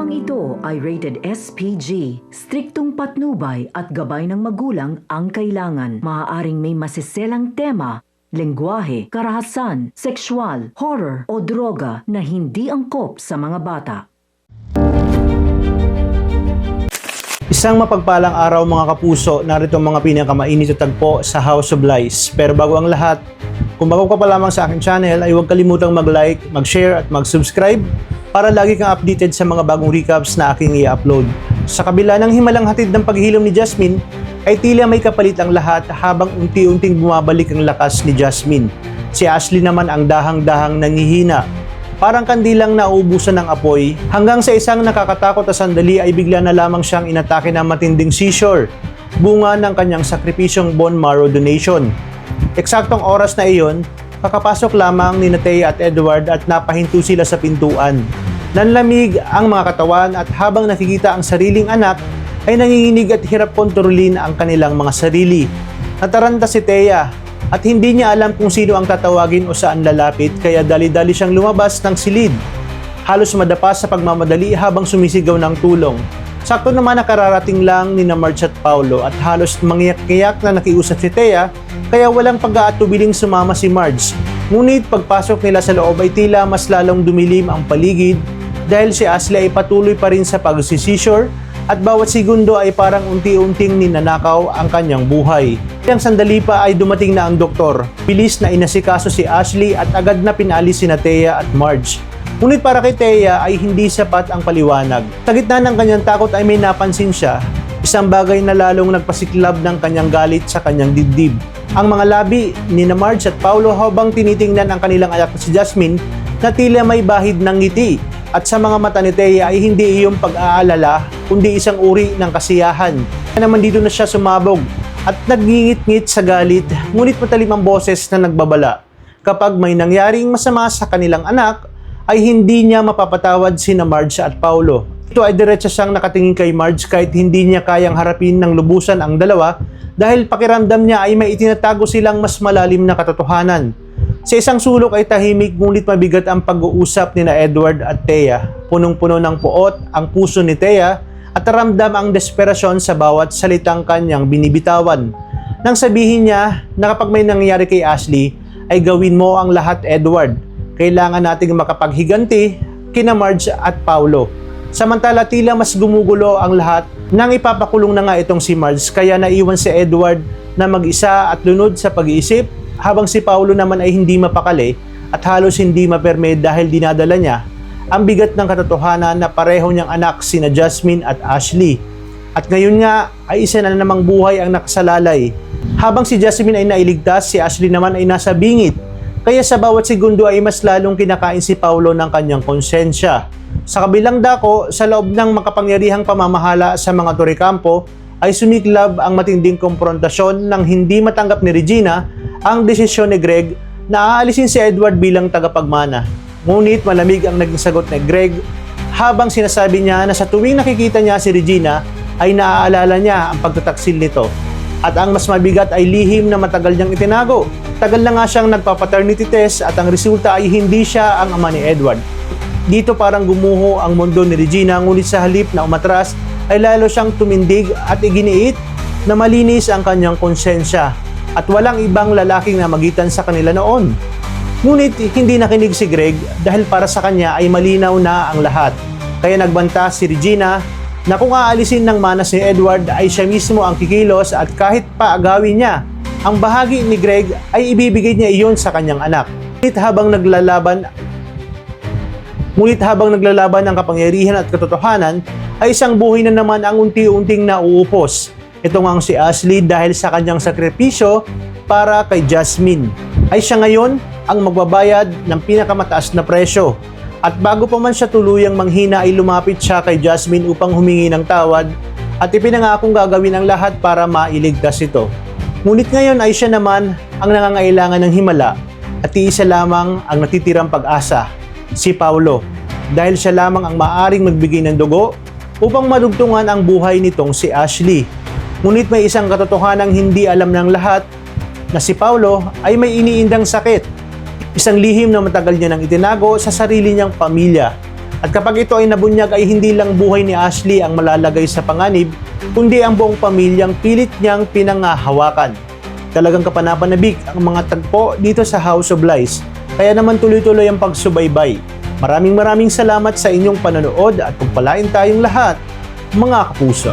Programang ito ay rated SPG. Striktong patnubay at gabay ng magulang ang kailangan. Maaaring may masiselang tema, lengguwahe, karahasan, sexual, horror o droga na hindi angkop sa mga bata. Isang mapagpalang araw mga kapuso, narito ang mga pinakamainit na tagpo sa House of Lies. Pero bago ang lahat, kung bago ka pa lamang sa aking channel ay huwag kalimutang mag-like, mag-share at mag-subscribe para lagi kang updated sa mga bagong recaps na aking i-upload. Sa kabila ng himalang hatid ng paghilom ni Jasmine, ay tila may kapalit ang lahat habang unti-unting bumabalik ang lakas ni Jasmine. Si Ashley naman ang dahang-dahang nangihina. Parang kandilang nauubusan ng apoy hanggang sa isang nakakatakot na sandali ay bigla na lamang siyang inatake ng matinding seizure, bunga ng kanyang sakripisyong bone marrow donation. Eksaktong oras na iyon, kakapasok lamang ni Thea at Edward at napahinto sila sa pintuan. Nanlamig ang mga katawan at habang nakikita ang sariling anak, ay nanginginig at hirap kontrolin ang kanilang mga sarili. Nataranta si Thea at hindi niya alam kung sino ang tatawagin o saan lalapit kaya dali-dali siyang lumabas ng silid. Halos madapa sa pagmamadali habang sumisigaw ng tulong. Sakto naman nakararating lang ni Marge at Paulo at halos mangyak-ngyak na nakiusap si Thea kaya walang pag-aatubiling sumama si Marge. Ngunit pagpasok nila sa loob ay tila mas lalong dumilim ang paligid dahil si Ashley ay patuloy pa rin sa pag-seizure at bawat segundo ay parang unti-unting ninanakaw ang kanyang buhay. Ilang sandali pa ay dumating na ang doktor. Bilis na inasikaso si Ashley at agad na pinalis sina Thea at Marge. Ngunit para kay Thea ay hindi sapat ang paliwanag. Sa gitna ng kanyang takot ay may napansin siya, isang bagay na lalong nagpasiklab ng kanyang galit sa kanyang dibdib. Ang mga labi ni Marge at Paulo habang tinitingnan ang kanilang anak na si Jasmine na tila may bahid ng ngiti. At sa mga mata ni Thea ay hindi iyong pag-aalala kundi isang uri ng kasiyahan. Kaya naman dito na siya sumabog at nagngingit-ngit sa galit ngunit matalim ang boses na nagbabala. Kapag may nangyaring masama sa kanilang anak, ay hindi niya mapapatawad sina Marge at Paulo. Ito ay diretso siyang nakatingin kay Marge kahit hindi niya kayang harapin ng lubusan ang dalawa dahil pakiramdam niya ay may itinatago silang mas malalim na katotohanan. Sa isang sulok ay tahimik ngunit mabigat ang pag-uusap ni Edward at Thea. Punong-puno ng puot ang puso ni Thea at ramdam ang desperasyon sa bawat salitang kanyang binibitawan. Nang sabihin niya na kapag may nangyayari kay Ashley ay gawin mo ang lahat, Edward. Kailangan nating makapaghiganti kina Marge at Paulo. Samantala tila mas gumugulo ang lahat nang ipapakulong na nga itong si Marge kaya naiwan si Edward na mag-isa at lunod sa pag-iisip habang si Paulo naman ay hindi mapakali at halos hindi maperme dahil dinadala niya ang bigat ng katotohanan na pareho niyang anak sina Jasmine at Ashley. At ngayon nga ay isa na namang buhay ang nakasalalay. Habang si Jasmine ay nailigtas, si Ashley naman ay nasa bingit. Kaya sa bawat segundo ay mas lalong kinakain si Paulo ng kanyang konsensya. Sa kabilang dako, sa loob ng makapangyarihang pamamahala sa mga Torrecampo, ay sumiklab ang matinding komprontasyon nang hindi matanggap ni Regina ang desisyon ni Greg na aalisin si Edward bilang tagapagmana. Ngunit malamig ang naging sagot ni Greg habang sinasabi niya na sa tuwing nakikita niya si Regina ay naaalala niya ang pagtataksil nito. At ang mas mabigat ay lihim na matagal niyang itinago. Tagal na nga siyang nagpa-paternity test at ang resulta ay hindi siya ang ama ni Edward. Dito parang gumuho ang mundo ni Regina ngunit sa halip na umatras ay lalo siyang tumindig at iginiit na malinis ang kanyang konsensya at walang ibang lalaking namagitan sa kanila noon. Ngunit hindi nakinig si Greg dahil para sa kanya ay malinaw na ang lahat. Kaya nagbanta si Regina na kung aalisin ng manas ni Edward ay siya mismo ang kikilos at kahit pa agawin niya, ang bahagi ni Greg ay ibibigay niya iyon sa kanyang anak. Ngunit habang naglalaban ang kapangyarihan at katotohanan, ay isang buhay na naman ang unti-unting nauupos. Ito nga si Ashley dahil sa kanyang sakripisyo para kay Jasmine. Ay siya ngayon ang magbabayad ng pinakamataas na presyo. At bago pa man siya tuluyang manghina ay lumapit siya kay Jasmine upang humingi ng tawad at ipinangakong gagawin ang lahat para mailigtas ito. Ngunit ngayon ay siya naman ang nangangailangan ng himala at iisa lamang ang natitirang pag-asa, si Paulo, dahil siya lamang ang maaaring magbigay ng dugo upang madugtungan ang buhay nitong si Ashley. Ngunit may isang katotohanang hindi alam ng lahat na si Paulo ay may iniindang sakit. Isang lihim na matagal niya nang itinago sa sarili niyang pamilya. At kapag ito ay nabunyag ay hindi lang buhay ni Ashley ang malalagay sa panganib, kundi ang buong pamilyang pilit niyang pinangahawakan. Talagang kapanapanabik ang mga tagpo dito sa House of Lies, kaya naman tuloy-tuloy ang pagsubaybay. Maraming salamat sa inyong panonood at pagpalain tayong lahat, mga kapuso.